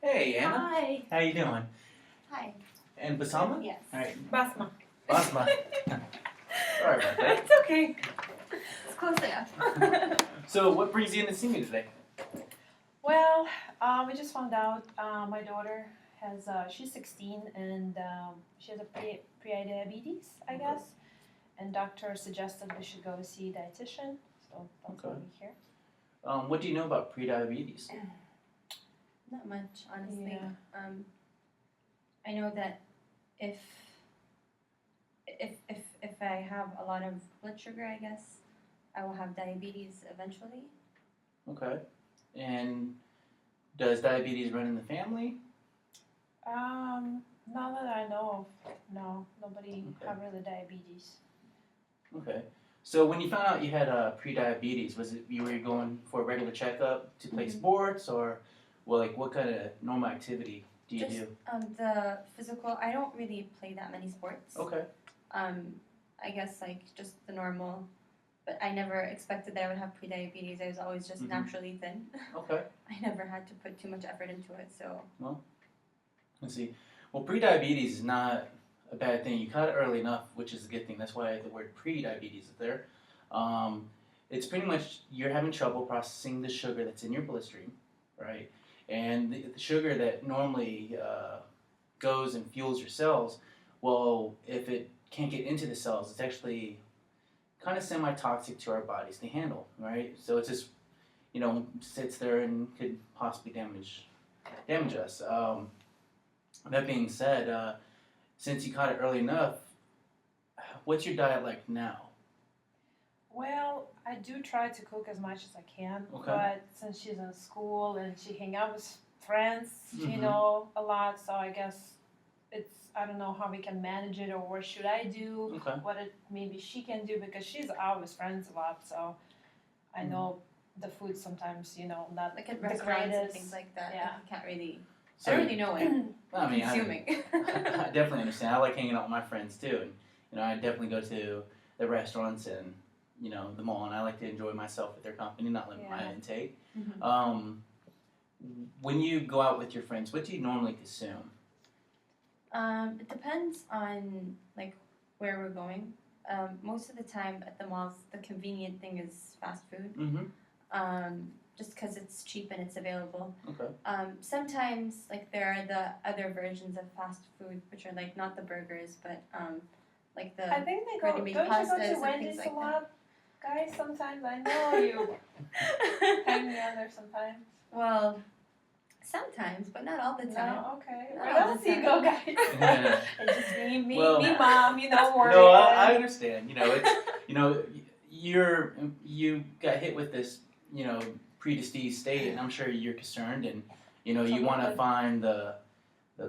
Hey, Anna. Hi. How you doing? Hi. And Basama? Yes. All right. Basma. Basma. Sorry about that. It's okay. It's close enough. So, what brings you in to see me today? Well, we just found out my daughter has, she's 16 and she has a prediabetes, I guess. And doctor suggested we should go see a dietitian. So that's why Okay. we're here. What do you know about prediabetes? Not much, honestly. Yeah. I know that if I have a lot of blood sugar, I guess I will have diabetes eventually. Okay. And does diabetes run in the family? Not that I know of. No, nobody Okay. have really diabetes. Okay. So, when you found out you had prediabetes, was it you were going for a regular checkup to play sports, or well, like what kind of normal activity do you do? The physical. I don't really play that many sports. Okay. I guess like just the normal. But I never expected that I would have prediabetes. I was always just naturally thin. Okay. I never had to put too much effort into it. So. Well, let's see. Well, prediabetes is not a bad thing. You caught it early enough, which is a good thing. That's why the word prediabetes is there. It's pretty much you're having trouble processing the sugar that's in your bloodstream, right? And the sugar that normally goes and fuels your cells, well, if it can't get into the cells, it's actually kind of semi-toxic to our bodies to handle, right? So it just, sits there and could possibly damage us. That being said, since you caught it early enough, what's your diet like now? Well, I do try to cook as much as I can, Okay. but since she's in school and she hang out with friends, a lot, so I guess I don't know how we can manage it or what should I do, Okay. maybe she can do because she's out with friends a lot, so I know the food sometimes, not Like at the restaurants and greatest. things like that. Yeah. I can't really. So, I don't really know what I mean, consuming. I definitely understand. I like hanging out with my friends too, and I definitely go to the restaurants and the mall, and I like to enjoy myself with their company, not limit my intake. When you go out with your friends, what do you normally consume? It depends on like where we're going. Most of the time at the malls, the convenient thing is fast food. Just because it's cheap and it's available. Okay. Sometimes like there are the other versions of fast food, which are like not the burgers, but like the I think they go. ready-made Don't you pastas go to and Wendy's things like a lot, guys? Sometimes I know you hang me on there sometimes. Well, sometimes, but not all the time. No, okay. Not Where all else the do you time. go, guys? It's just me, Well, mom. Worried. No, I understand. It's you got hit with this predisposed state, and I'm sure you're concerned, and you want to find the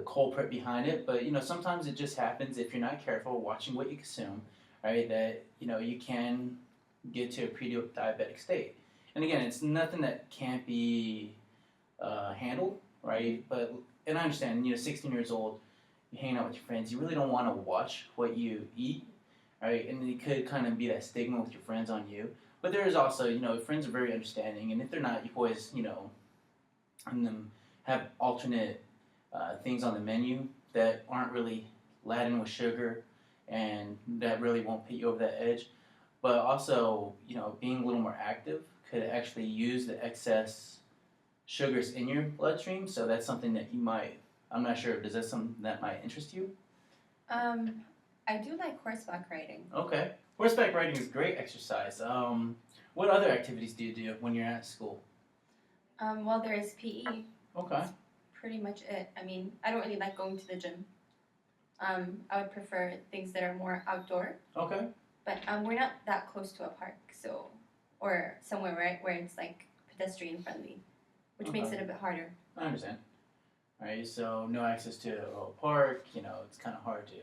culprit behind it. But sometimes it just happens if you're not careful watching what you consume, right? That you can get to a pre-diabetic state. And again, it's nothing that can't be handled, right? And I understand, 16 years old, you hang out with your friends, you really don't want to watch what you eat, right? And it could kind of be that stigma with your friends on you. But there is also, friends are very understanding, and if they're not, you always, and them have alternate things on the menu that aren't really laden with sugar, and that really won't put you over that edge. But also, being a little more active could actually use the excess sugars in your bloodstream. So that's something that you might. I'm not sure. Is that something that might interest you? I do like horseback riding. Okay. Horseback riding is great exercise. What other activities do you do when you're at school? Well, there is PE. Okay. That's pretty much it. I mean, I don't really like going to the gym. I would prefer things that are more outdoor. Okay. But we're not that close to a park, or somewhere where it's like pedestrian friendly, which makes it a bit harder. I understand. All right. So no access to a park. It's kind of hard to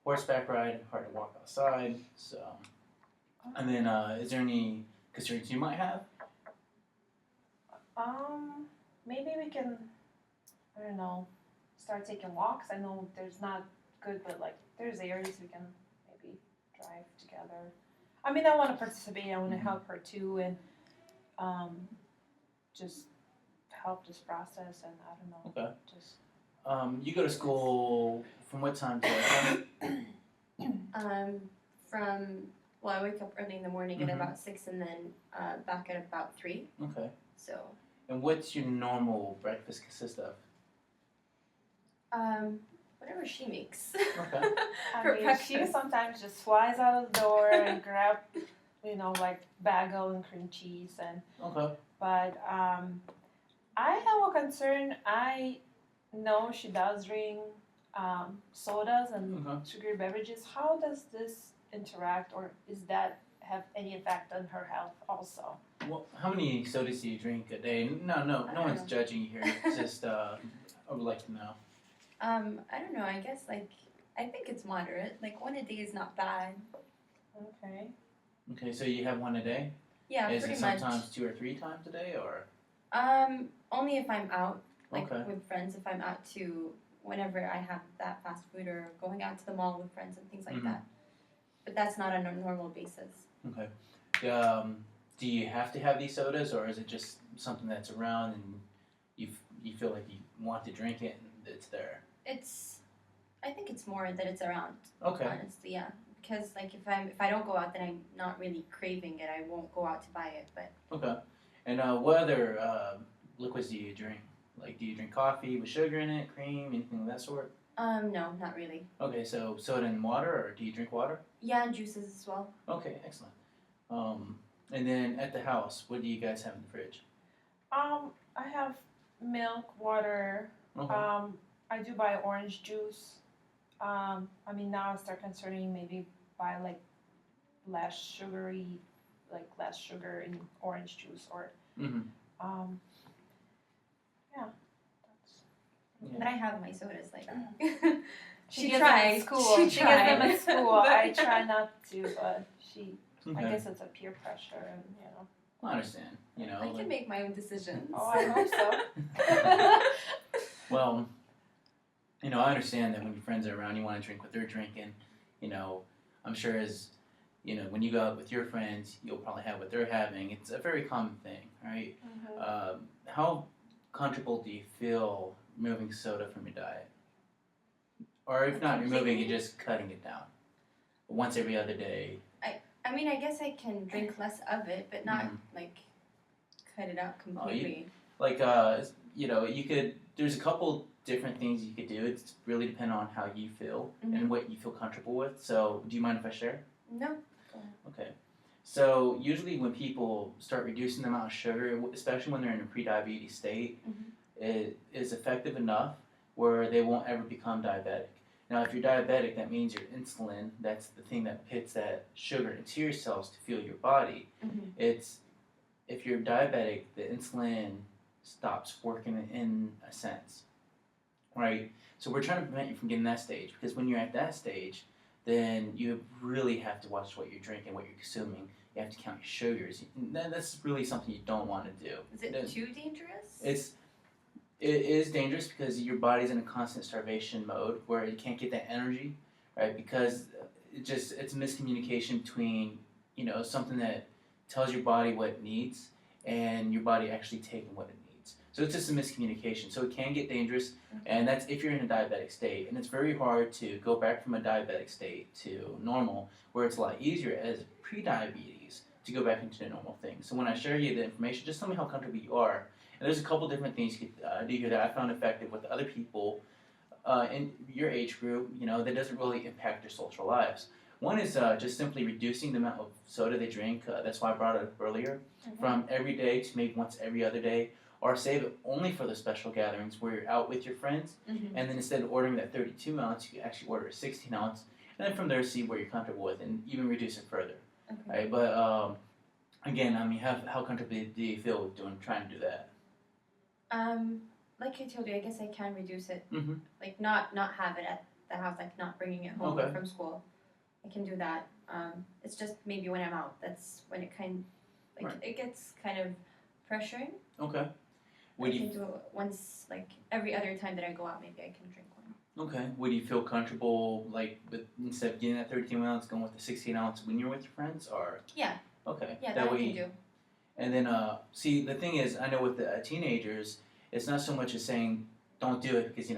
horseback ride, hard to walk outside. So, and then is there any concerns you might have? Maybe we can, I don't know, start taking walks. I know there's not good, but like there's areas we can maybe drive together. I mean, I want to participate. I want to help her too, and just help this process, and I don't know. Okay. Just You go to school from what time to what time? I wake up early in the morning Mhm. at about 6 and then back at about 3. Okay. So, And what's your normal breakfast consist of? whatever she makes. Okay. I For mean, she breakfast. sometimes just flies out of the door and grab, like bagel and cream cheese, and Okay. but I have a concern. I know she does drink sodas and Okay. sugary beverages. How does this interact, or is that have any effect on her health also? Well, how many sodas do you drink a day? No I one's don't know. judging you here. It's just I would like to know. I don't know. I guess I think it's moderate. Like one a day is not bad. Okay. Okay, so you have one a day? Yeah, Is it pretty much. sometimes 2 or 3 times a day, or? Only if I'm out, like Okay. with friends. If I'm out to whenever I have that fast food or going out to the mall with friends and things like Mhm. that. But that's not on a normal basis. Okay. Do you have to have these sodas, or is it just something that's around and you feel like you want to drink it and it's there? I think it's more that it's around. Okay. Honestly, yeah. Because like if I don't go out, then I'm not really craving it. I won't go out to buy it. But Okay. And what other liquids do you drink? Like, do you drink coffee with sugar in it, cream, anything of that sort? no, not really. Okay, so soda and water, or do you drink water? Yeah, and juices as well. Okay, excellent. And then at the house, what do you guys have in the fridge? I have milk, water. Okay. I do buy orange juice. I mean, now I start considering maybe buy like less sugary, like less sugar in orange juice, or Mm-hmm. yeah. But I have my sodas like. She She gets tried. them at school. She She gets them tried. at school. I try not to, but I Okay. guess it's a peer pressure, and I understand. I can make my own decisions. Oh, I hope so. Well, I understand that when your friends are around, you want to drink what they're drinking. I'm sure when you go out with your friends, you'll probably have what they're having. It's a very common thing, right? Mhm. How comfortable do you feel removing soda from your diet? Or if not removing it, just cutting it down once every other day. I mean, I guess I can drink less of it, but not Mhm. like cut it out completely. Like, you could. There's a couple different things you could do. It's really dependent on how you feel and what you feel comfortable with. So, do you mind if I share? No. Okay. So usually when people start reducing the amount of sugar, especially when they're in a pre-diabetes state, it is effective enough where they won't ever become diabetic. Now, if you're diabetic, that means your insulin, that's the thing that puts that sugar into your cells to fuel your body. If you're diabetic, the insulin stops working in a sense, right? So we're trying to prevent you from getting that stage, because when you're at that stage, then you really have to watch what you're drinking, what you're consuming. You have to count your sugars. That's really something you don't want to do. Is it too dangerous? It is dangerous because your body's in a constant starvation mode where it can't get that energy, right? Because it's miscommunication between something that tells your body what it needs and your body actually taking what it needs. So it's just a miscommunication. So it can get dangerous, and that's if you're in a diabetic state. And it's very hard to go back from a diabetic state to normal, where it's a lot easier as pre-diabetes to go back into the normal thing. So when I share you the information, just tell me how comfortable you are. And there's a couple different things you could do here that I found effective with other people in your age group, that doesn't really impact their social lives. One is just simply reducing the amount of soda they drink. That's why I brought it up earlier. From every day to maybe once every other day. Or save it only for the special gatherings where you're out with your friends. And then instead of ordering that 32 ounce, you can actually order a 16 ounce. And then from there, see what you're comfortable with and even reduce it further. Okay. Right? But again, how comfortable do you feel with trying to do that? Like I told you, I guess I can reduce it. Mm-hmm. Like not have it at the house, like not bringing it home Okay. from school. I can do that. It's just maybe when I'm out, that's when it it gets kind of pressuring. Okay. I can do it once, like every other time that I go out, maybe I can drink one. Okay. Would you feel comfortable, like, with instead of getting that 32 ounce, going with the 16 ounce when you're with your friends, or? Yeah. Okay. Yeah, that I can do. And then, see, the thing is, I know with the teenagers, it's not so much as saying don't do it because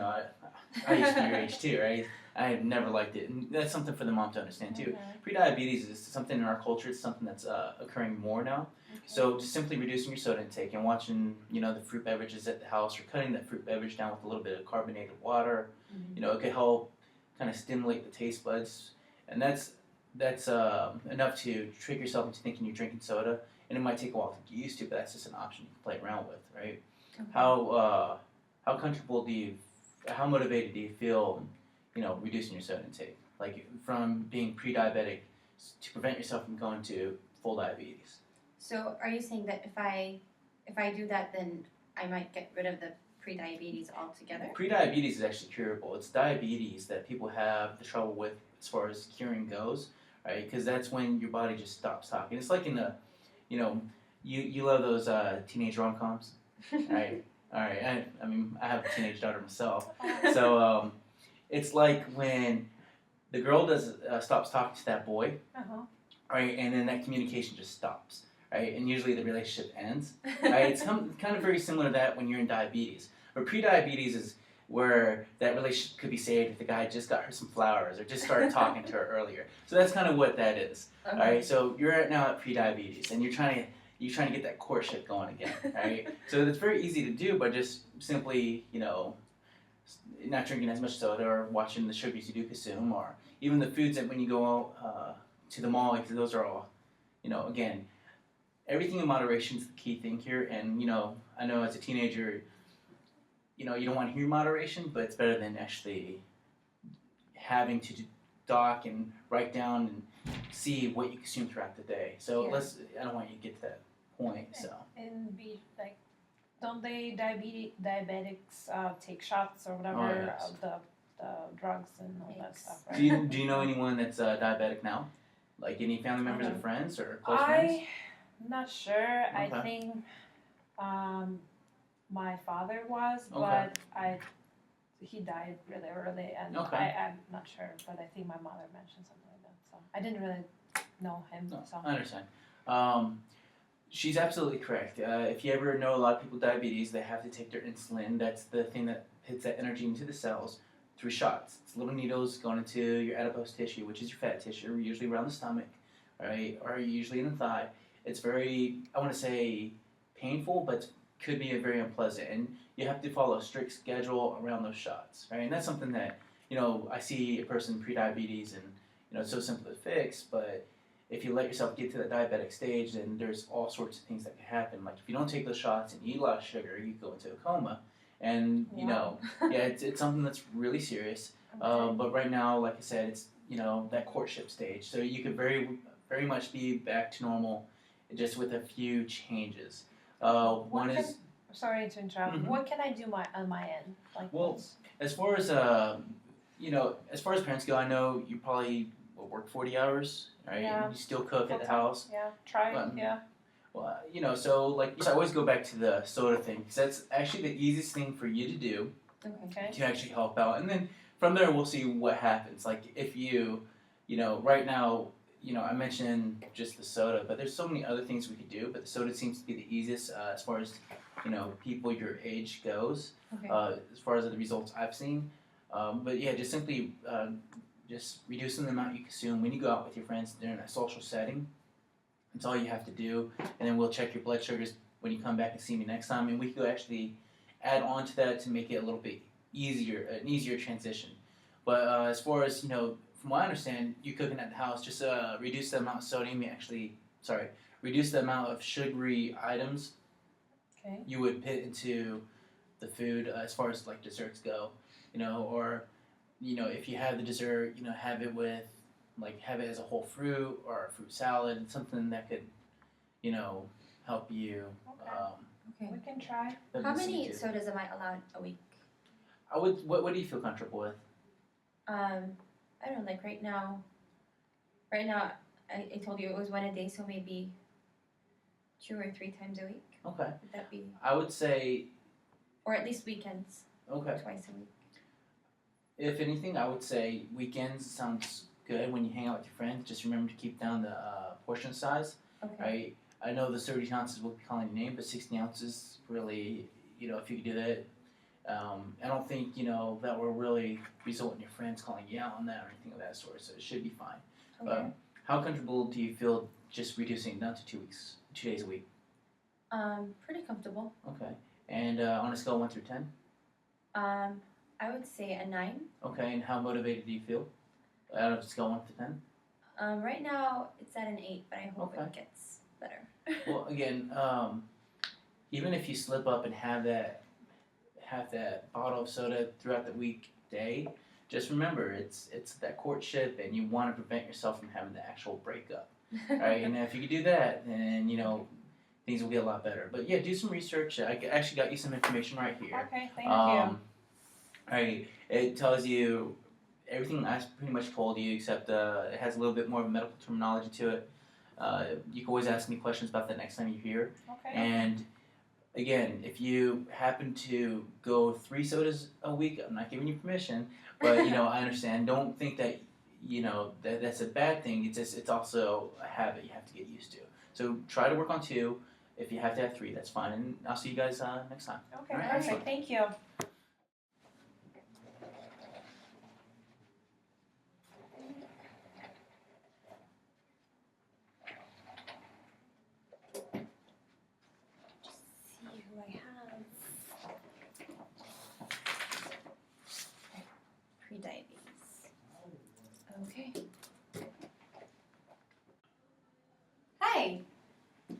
I used to be your age too, right? I have never liked it, and that's something for the mom to understand too. Prediabetes is something in our culture. It's something that's occurring more now. So just simply reducing your soda intake and watching, the fruit beverages at the house, or cutting that fruit beverage down with a little bit of carbonated water. It could help kind of stimulate the taste buds, and that's enough to trick yourself into thinking you're drinking soda. And it might take a while to get used to, but that's just an option you can play around with, right? Okay. How comfortable how motivated do you feel, reducing your soda intake, like from being pre-diabetic to prevent yourself from going to full diabetes? So are you saying that if I do that, then I might get rid of the pre-diabetes altogether? Pre-diabetes is actually curable. It's diabetes that people have the trouble with as far as curing goes, right? Because that's when your body just stops talking. It's like you love those teenage rom-coms, right? All right. I mean, I have a teenage daughter myself, so it's like when the girl stops talking to that boy, right, and then that communication just stops, right, and usually the relationship ends, right? It's kind of very similar to that when you're in diabetes. But pre-diabetes is where that relationship could be saved if the guy just got her some flowers or just started talking to her earlier. So that's kind of what that is. Okay. All right. So you're now at pre-diabetes, and you're trying to get that courtship going again, right? So it's very easy to do, but just simply, not drinking as much soda, or watching the sugars you do consume, or even the foods that when you go to the mall, because those are all, again, everything in moderation is the key thing here. And I know as a teenager, you don't want to hear moderation, but it's better than actually having to dock and write down and see what you consume throughout the day. So Yeah. I don't want you to get to that point. So. And be like, don't they diabetics take shots or whatever Oh, yes. of the drugs and all that Yikes. stuff, right? Do you know anyone that's diabetic now? Like any family members or friends or close friends? I'm not sure. I Okay. think my father was, Okay. but he died really early, and Okay. I'm not sure. But I think my mother mentioned something like that. So I didn't really know him. No, So I understand. She's absolutely correct. If you ever know a lot of people with diabetes, they have to take their insulin. That's the thing that hits that energy into the cells through shots. It's little needles going into your adipose tissue, which is your fat tissue, usually around the stomach, right, or usually in the thigh. It's very, I want to say, painful, but could be very unpleasant. And you have to follow a strict schedule around those shots, right? And that's something that, I see a person pre-diabetes, and, it's so simple to fix, but if you let yourself get to that diabetic stage, then there's all sorts of things that can happen. Like if you don't take those shots and eat a lot of sugar, you go into a coma. And, Wow. it's something that's really serious. Okay. But right now, like I said, it's, that courtship stage. So you could very, very much be back to normal just with a few changes. One is, sorry to interrupt. Mhm. What can I do on my end? Like, Well, as far as, as far as parents go, I know you probably work 40 hours, right? Yeah. You still cook at the full-time? house. Yeah, try. But- Yeah. Well, so I always go back to the soda thing, because that's actually the easiest thing for you to do Okay. to actually help out. And then from there, we'll see what happens. Like if you, right now, I mentioned just the soda, but there's so many other things we could do. But the soda seems to be the easiest as far as, people your age goes, Okay. as far as the results I've seen. But yeah, just simply just reducing the amount you consume when you go out with your friends during a social setting. That's all you have to do, and then we'll check your blood sugars when you come back and see me next time, and we can actually add on to that to make it a little bit easier, an easier transition. But as far as from what I understand, you cooking at the house, just reduce the amount of sodium. Reduce the amount of sugary items Okay. you would put into the food as far as like desserts go, or if you have the dessert, have it with have it as a whole fruit or a fruit salad, something that could, help you. Okay. Okay. We can try. that'd How be something many to- sodas am I allowed a week? I would. What do you feel comfortable with? I don't know, like right now, I told you it was one a day, so maybe 2 or 3 times a week. Okay. Would that be, I would say or at least weekends, okay. twice a week. If anything, I would say weekends sounds good when you hang out with your friends. Just remember to keep down the portion size. Okay. Right. I know the 30 ounces will be calling your name, but 60 ounces really, if you could do that. I don't think, that will really result in your friends calling you out on that or anything of that sort, so it should be fine. Okay. How comfortable do you feel just reducing it down to 2 days a week? Pretty comfortable. Okay. And on a scale of 1 through 10? I would say a 9. Okay, and how motivated do you feel out of a scale of 1 to 10? Right now it's at an 8, but I hope Okay. it gets better. Well, again, even if you slip up and have that bottle of soda throughout the weekday, just remember it's that courtship, and you want to prevent yourself from having the actual breakup. All right, and if you can do that, then things will get a lot better. But yeah, do some research. I actually got you some information right here. Okay, thank you. All right, it tells you everything I pretty much told you, except it has a little bit more of a medical terminology to it. You can always ask me questions about that next time you're here. Okay. And again, if you happen to go 3 sodas a week, I'm not giving you permission, but I understand. Don't think that that's a bad thing. It's also a habit you have to get used to. So try to work on 2. If you have to have 3, that's fine. And I'll see you guys next time. Okay, All right, perfect. excellent. Thank you. See who I have. Prediabetes. Okay. Hi. Hey,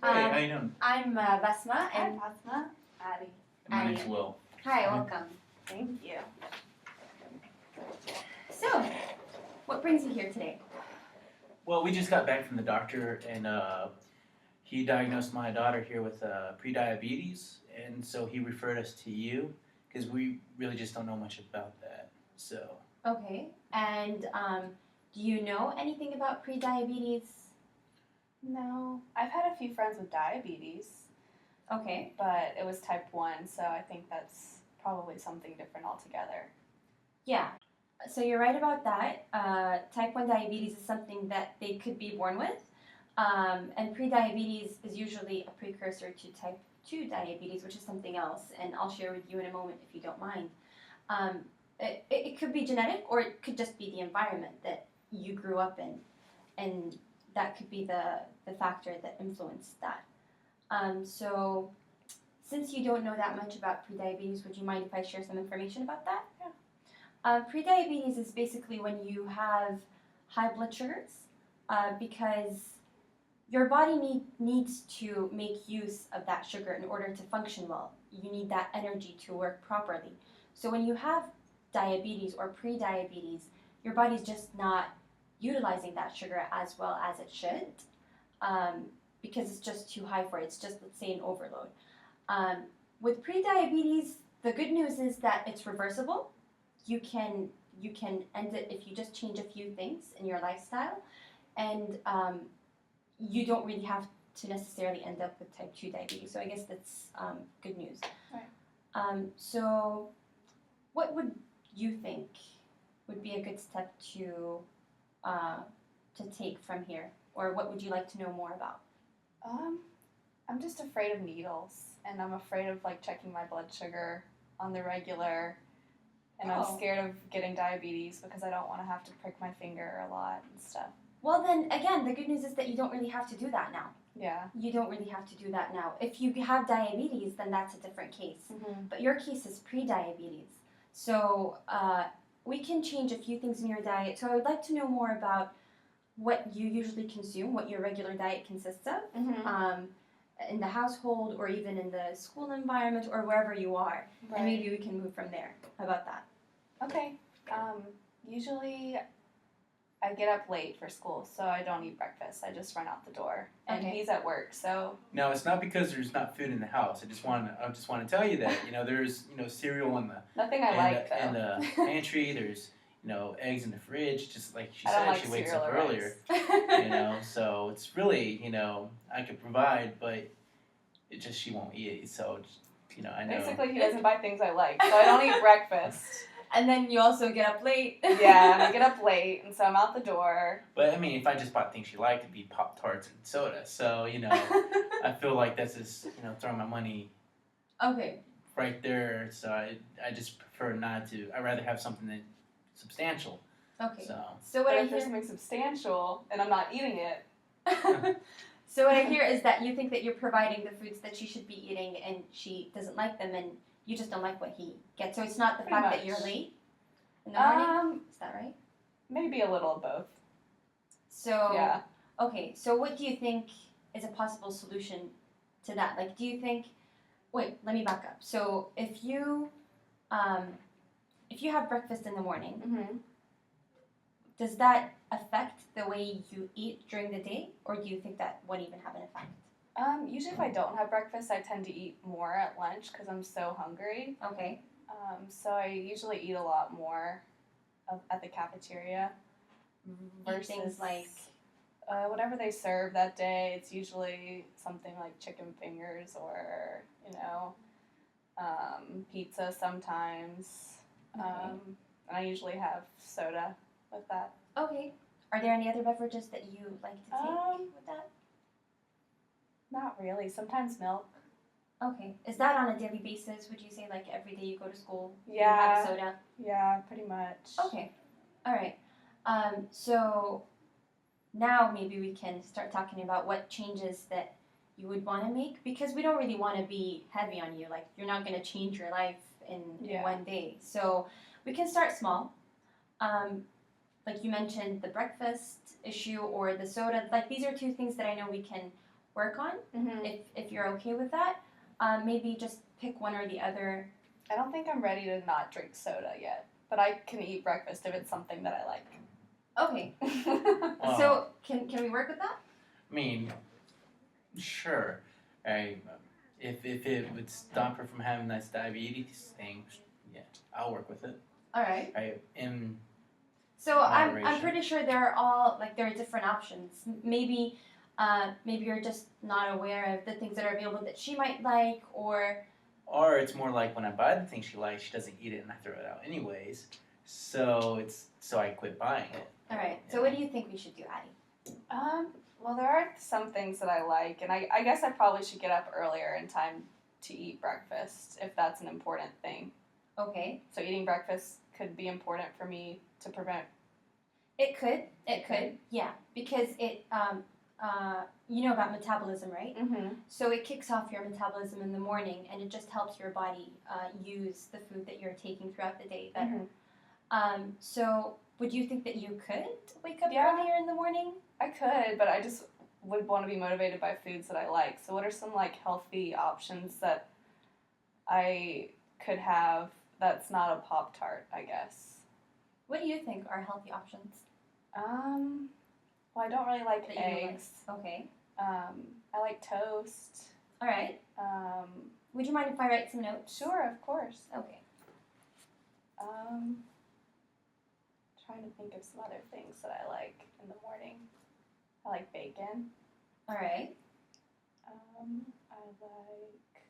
how you doing? I'm Basma, Hi, and Fatma. Addie. My name's Addie. Will. hi, welcome. Thank you. So, what brings you here today? Well, we just got back from the doctor, and he diagnosed my daughter here with prediabetes, and so he referred us to you because we really just don't know much about that. So, Okay, and do you know anything about prediabetes? No, I've had a few friends with diabetes, Okay, but it was type 1, so I think that's probably something different altogether. yeah. So you're right about that. Type 1 diabetes is something that they could be born with, and prediabetes is usually a precursor to type 2 diabetes, which is something else, and I'll share with you in a moment if you don't mind. It could be genetic, or it could just be the environment that you grew up in, and that could be the factor that influenced that. So since you don't know that much about prediabetes, would you mind if I share some information about that? Yeah. Prediabetes is basically when you have high blood sugars because your body needs to make use of that sugar in order to function well. You need that energy to work properly. So when you have diabetes or prediabetes, your body's just not utilizing that sugar as well as it should because it's just too high for it. It's just, let's say, an overload. With prediabetes, the good news is that it's reversible. You can end it if you just change a few things in your lifestyle, and you don't really have to necessarily end up with type 2 diabetes. So I guess that's good news. Right. So what would you think would be a good step to take from here, or what would you like to know more about? I'm just afraid of needles, and I'm afraid of checking my blood sugar on the regular, and I'm Oh. scared of getting diabetes because I don't want to have to prick my finger a lot and stuff. Well, then again, the good news is that you don't really have to do that now. Yeah. You don't really have to do that now. If you have diabetes, then that's a different case. Mm-hmm. But your case is pre-diabetes. So we can change a few things in your diet. So I would like to know more about what you usually consume, what your regular diet consists of, Mm-hmm. in the household or even in the school environment or wherever you are. Right. And maybe we can move from there. How about that? Okay. Usually I get up late for school, so I don't eat breakfast. I just run out the door, and Okay. he's at work, so No, it's not because there's not food in the house. I just want to tell you that there's cereal in the nothing I like in though. the pantry. There's eggs in the fridge. Just like she I don't said, like she wakes cereal up or earlier. rice. So it's really I could provide, but it just she won't eat it. So I know. Basically, he doesn't buy things I like, so I don't eat breakfast. And then you also get up late. Yeah, and I get up late, and so I'm out the door. But I mean, if I just bought things she liked, it'd be Pop-Tarts and soda. So I feel like that's just throwing my money Okay. right there. So I just prefer not to. I'd rather have something that substantial. Okay. So So what But I if there's hear. something substantial and I'm not eating it, So what I hear is that you think that you're providing the foods that she should be eating, and she doesn't like them, and you just don't like what he gets. So it's not the Pretty fact that you're much. late in the morning. um, Is that right? maybe a little of both. So Yeah. okay. So what do you think is a possible solution to that? Like, do you think? Wait, let me back up. So if you have breakfast in the morning, Mm-hmm. does that affect the way you eat during the day, or do you think that won't even have an effect? Usually if I don't have breakfast, I tend to eat more at lunch because I'm so hungry. Okay. So I usually eat a lot more at the cafeteria Eat things like. whatever they serve that day. It's usually something like chicken fingers or, pizza sometimes. Okay. And I usually have soda with that. Okay. Are there any other beverages that you like to take with that? Not really. Sometimes milk. Okay. Is that on a daily basis? Would you say like every day you go to school? You Yeah. have a soda? Yeah, pretty much. Okay. All right. So now maybe we can start talking about what changes that you would want to make, because we don't really want to be heavy on you. Like, you're not going to change your life in one day. So we can start small. Like you mentioned, the breakfast issue or the soda. Like, these are two things that I know we can work on. Mm-hmm. If you're okay with that. Maybe just pick one or the other. I don't think I'm ready to not drink soda yet, but I can eat breakfast if it's something that I like. Okay. Well, So can we work with that? I mean, sure. If it would stop her from having this diabetes thing, yeah, I'll work with it. All right. So I'm Moderation. pretty sure there are different options. Maybe you're just not aware of the things that are available that she might like, or It's more like when I buy the thing she likes, she doesn't eat it and I throw it out anyways. So I quit buying it. all right. So what do you think we should do, Addie? Well, there are some things that I like, and I guess I probably should get up earlier in time to eat breakfast if that's an important thing. Okay. So eating breakfast could be important for me to prevent. It could. Yeah, because it you know about metabolism, right? Mm-hmm. So it kicks off your metabolism in the morning, and it just helps your body use the food that you're taking throughout the day better. Mm-hmm. So would you think that you could wake up Yeah. earlier in the morning? I could, but I just would want to be motivated by foods that I like. So what are some healthy options that I could have that's not a Pop-Tart, I guess? What do you think are healthy options Well, I don't really like that you like? eggs. Okay. I like toast. All right. Would you mind if I write some notes? Sure, of course. Okay. Trying to think of some other things that I like in the morning. I like bacon. All right. I like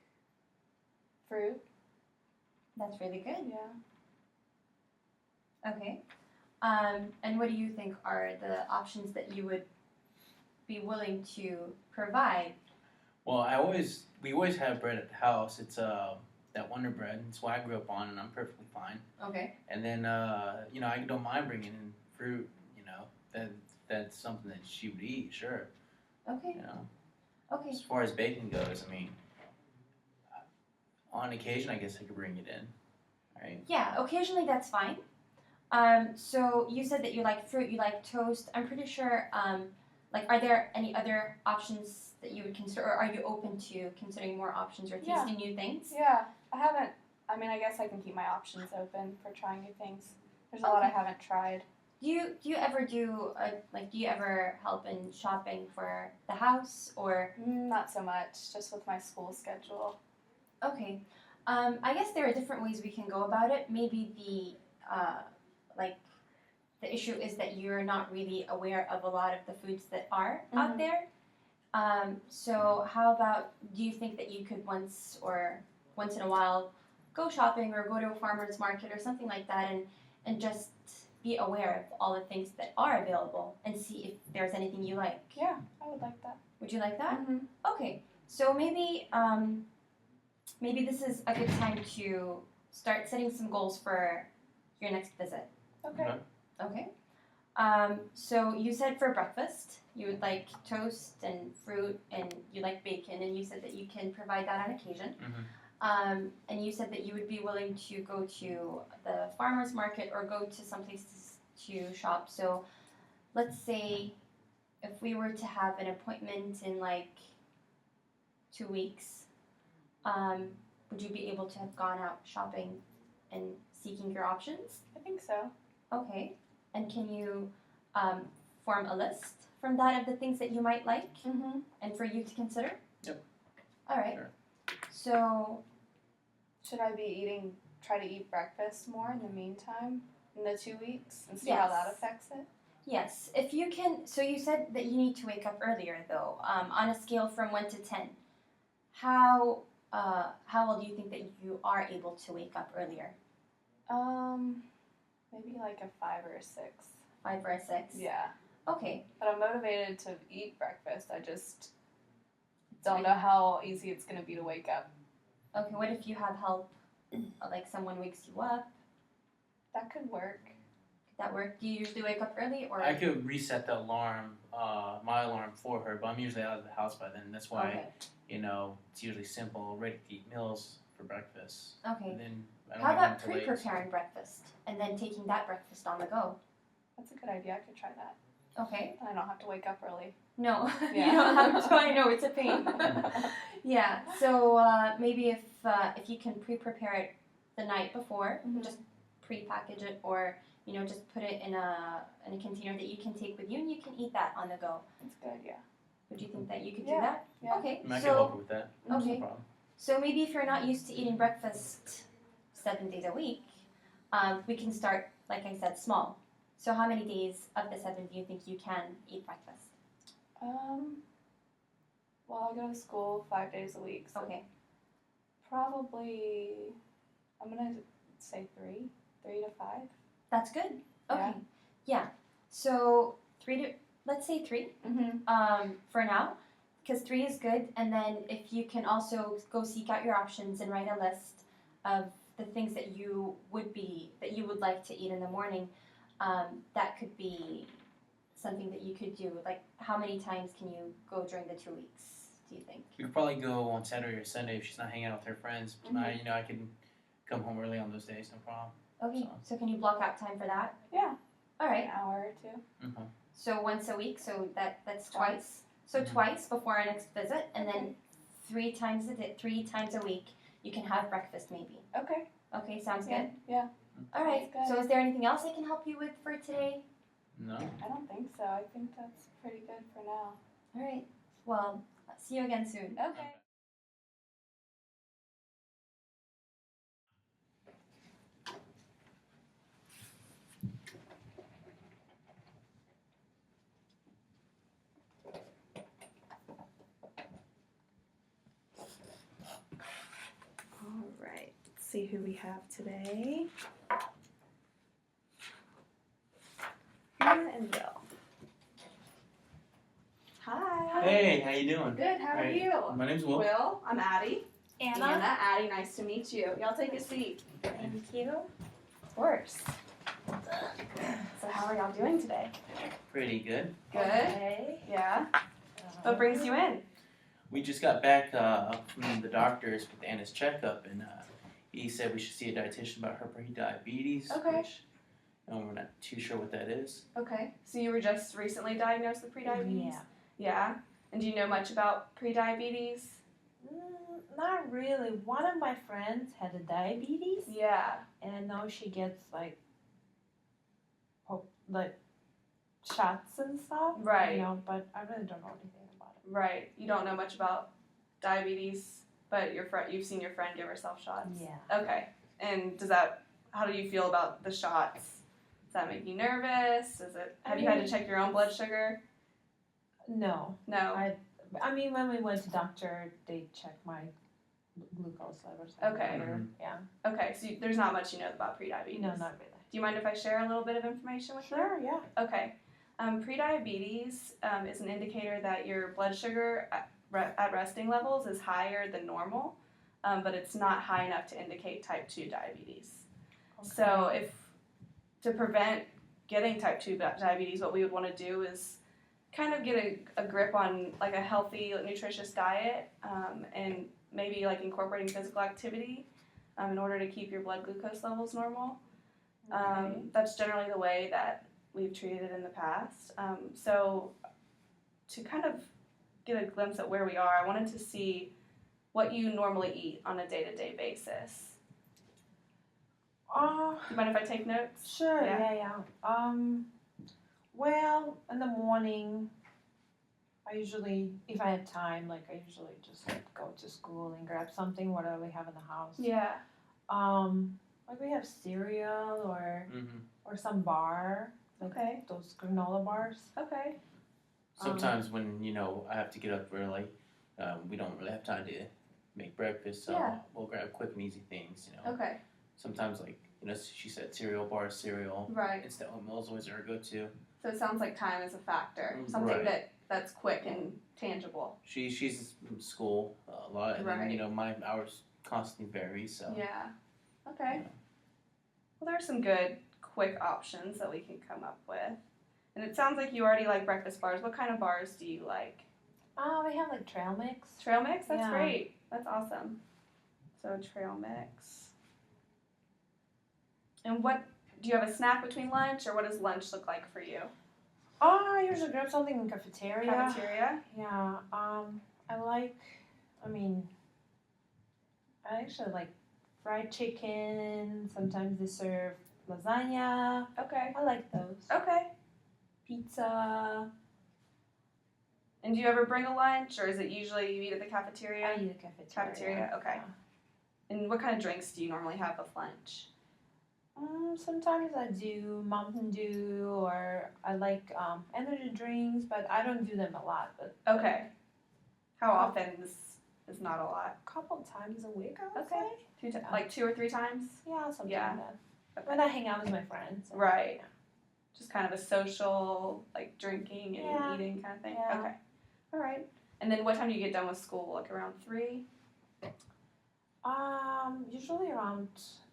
fruit. That's really good. Yeah. Okay. And what do you think are the options that you would be willing to provide? Well, we always have bread at the house. It's that Wonder Bread. It's what I grew up on, and I'm perfectly fine. Okay. And then I don't mind bringing in fruit. That's something that she would eat. Sure. Okay. Okay. As far as bacon goes, I mean, on occasion, I guess I could bring it in. Right. Yeah, occasionally that's fine. So you said that you like fruit, you like toast. I'm pretty sure, are there any other options that you would consider, or are you open to considering more options or tasting new things? Yeah, I haven't. I mean, I guess I can keep my options open for trying new things. There's a lot I haven't tried. Do you ever do you ever help in shopping for the house, or? Not so much, just with my school schedule. Okay. I guess there are different ways we can go about it. Maybe the issue is that you're not really aware of a lot of the foods that are out there. So how about, do you think that you could once in a while go shopping or go to a farmer's market or something like that and just be aware of all the things that are available and see if there's anything you like? Yeah, I would like that. Would you like that? Mm-hmm. Okay. So maybe maybe this is a good time to start setting some goals for your next visit. Okay. Okay. So you said for breakfast you would like toast and fruit and you like bacon, and you said that you can provide that on occasion. And you said that you would be willing to go to the farmer's market or go to some places to shop. So let's say if we were to have an appointment in like 2 weeks, would you be able to have gone out shopping and seeking your options? I think so. Okay. And can you form a list from that of the things that you might like Mm-hmm. and for you to consider? Yep. All right. Sure. So, Should I be try to eat breakfast more in the meantime in the 2 weeks and see how that Yes. affects it? yes, if you can. So, you said that you need to wake up earlier, though. On a scale from 1 to 10, how well do you think that you are able to wake up earlier? Maybe like a 5 or a 6. 5 or a 6? Yeah. Okay. But I'm motivated to eat breakfast. I just don't know how easy it's gonna be to wake up. Okay, what if you have help? Like someone wakes you up? That could work. Could that work? Do you usually wake up early or? I could reset the alarm, my alarm for her, but I'm usually out of the house by then. That's why, Okay. it's usually simple, ready-to-eat meals for breakfast. Okay. And then I don't How eat about until late. pre-preparing breakfast and then taking that breakfast on the go? That's a good idea. I could try that. Okay. And I don't have to wake up early. No, Yeah. you don't have to. I know it's a pain. Yeah. So maybe if you can pre-prepare it the night before, Mhm. just pre-package it, or just put it in a container that you can take with you, and you can eat that on the go. That's a good idea. Would you think that you could do Yeah. that? Yeah. Okay. I mean, I can help her with that. Okay. No problem. So maybe if you're not used to eating breakfast 7 days a week, we can start, like I said, small. So how many days of the 7 do you think you can eat breakfast? Well, I go to school 5 days a week, so Okay. probably I'm gonna say 3 to 5. That's good. Okay. Yeah. Yeah. So let's say 3 Mm-hmm. for now, because 3 is good. And then if you can also go seek out your options and write a list of the things that you would like to eat in the morning, that could be something that you could do. Like, how many times can you go during the 2 weeks, do you think? We could probably go on Saturday or Sunday if she's not hanging out with her friends. I can come home early on those days, no problem. Okay. So can you block out time for that? Yeah. All right. An hour or 2. Mm-hmm. So once a week, so that's twice. So Mhm. twice before our next visit, and then 3 times a week, you can have breakfast maybe. Okay. Okay, sounds Yeah. good. Yeah. All right. Sounds good. So is there anything else I can help you with for today? No. I don't think so. I think that's pretty good for now. All right. Well, see you again soon. Okay. All right. Let's see who we have today. Anna and Bill. Hi. Hey, how you doing? Good. How are Hey. you? My name's Will. Will. I'm Addie. Anna. Addie. Nice to meet you. Y'all take a seat. Thank you. Of course. So how are y'all doing today? Pretty good. Good. Okay. Yeah. What brings you in? We just got back from the doctors with Anna's checkup, and he said we should see a dietitian about her prediabetes. Okay. Which, we're not too sure what that is. Okay. So you were just recently diagnosed with prediabetes? Yeah. Yeah. And do you know much about prediabetes? Not really. One of my friends had a diabetes, Yeah. and I know she gets like shots and stuff. Right. But I really don't know anything about it. Right. You don't know much about diabetes, but you've seen your friend give herself shots. Yeah. Okay. And how do you feel about the shots? Does that make you nervous? Have you had to check your own blood sugar? No. No. I mean, when we went to doctor, they checked my glucose levels. Okay. Mhm. Yeah. Okay, so there's not much you know about prediabetes. No, not really. Do you mind if I share a little bit of information with you? Sure. Yeah. Okay. Prediabetes is an indicator that your blood sugar at resting levels is higher than normal. but it's not high enough to indicate type 2 diabetes. So to prevent getting type 2 diabetes, what we would want to do is kind of get a grip on like a healthy, nutritious diet, and maybe like incorporating physical activity in order to keep your blood glucose levels normal. That's generally the way that we've treated it in the past. So to kind of get a glimpse at where we are, I wanted to see what you normally eat on a day-to-day basis. Do you mind if I take notes? Sure, Yeah. yeah. Well, in the morning, I usually, if I have time, like I usually just like go to school and grab something, whatever we have in the house. Yeah. Like we have cereal or some bar, like Okay. those granola bars. Okay. Sometimes when, you know, I have to get up early, we don't really have time to make breakfast, so Yeah. we'll grab quick and easy things, you know. Okay. Sometimes, like, you know, she said cereal bar, cereal. Right. Instant oatmeal is always our go-to. So it sounds like time is a factor. Something that's quick and tangible. She's in school a lot, and then, you know, my hours constantly vary, so. Yeah. Okay. Yeah. Well, there are some good quick options that we can come up with. And it sounds like you already like breakfast bars. What kind of bars do you like? We have like trail mix. Trail mix? That's Yeah. great. That's awesome. So trail mix. And what do you have a snack between lunch, or what does lunch look like for you? I usually grab something in cafeteria. Cafeteria? Yeah. I actually like fried chicken. Sometimes they serve lasagna. Okay. I like those. Okay. Pizza. And do you ever bring a lunch, or is it usually you eat at the cafeteria? I eat at cafeteria. Cafeteria, okay. Yeah. And what kind of drinks do you normally have with lunch? Sometimes I do Mountain Dew, or I like energy drinks, but I don't do them a lot. But Okay. How often is not a lot? a couple times a week, I would Okay. say. Like 2 or 3 times? Yeah, something Yeah. like that. Okay. When I hang out with my friends. Right. Yeah. Just kind of a social, like drinking and Yeah. eating kind of thing? Yeah. Okay. All right. And then what time do you get done with school? Like around 3? Usually around